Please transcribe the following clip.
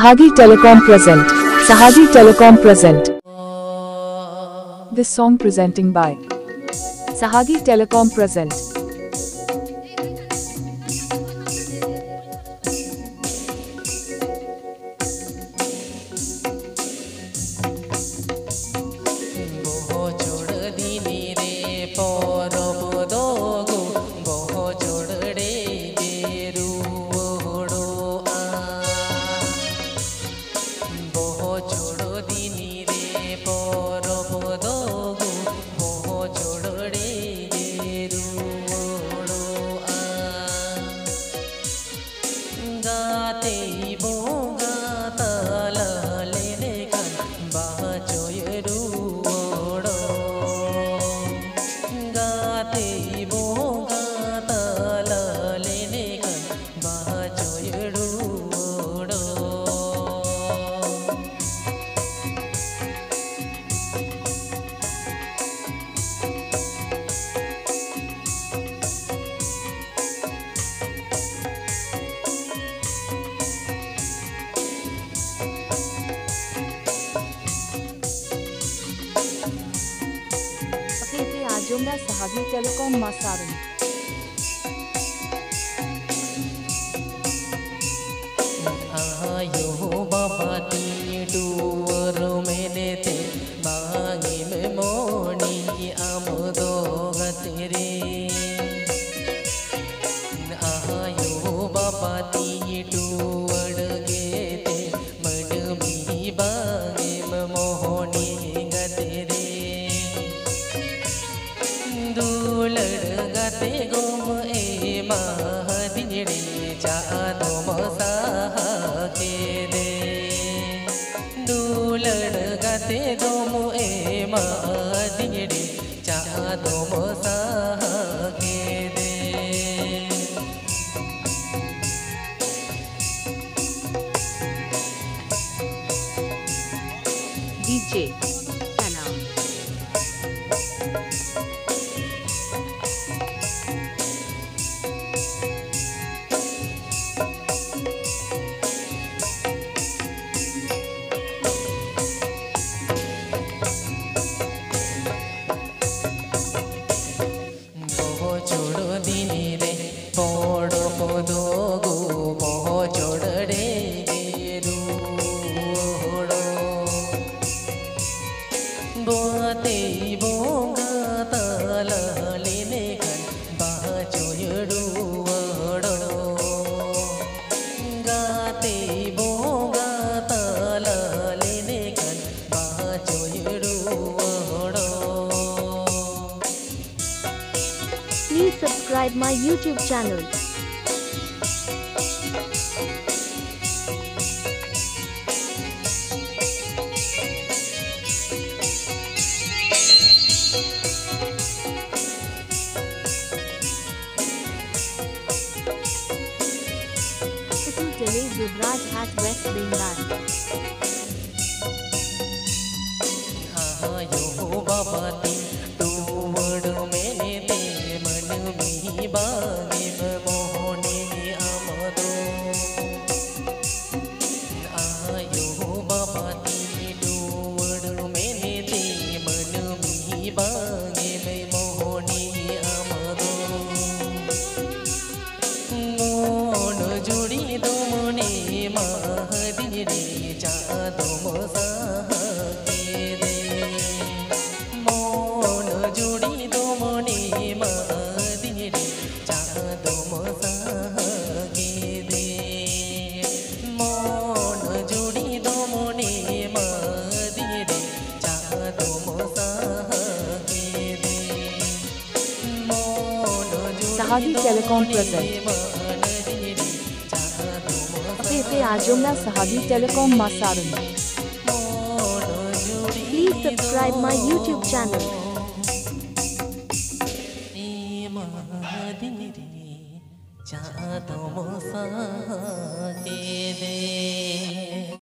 Sahagi Telecom present. Sahagi Telecom present. This song presenting by Sahagi Telecom present. Jumlah Sahagi Telecom Masarum. आयो बाबा तीटू मेरे ते बागी में मोनी आमदो गतेरे आयो बाबा तीटू अड़गे ते मडमी बागी में मोनी गतेरे दूलड़ गते गोम ए महादिने चा तो मसा के दे दूलड़ गते गोम ए महादिने चा तो मसा के दे DJ Please subscribe my YouTube channel. This is Delhi Yuvraj at West Bengal. Sahagi Telecom present. Apete Ajumla Sahagi Telecom Masarum. Please subscribe my YouTube channel.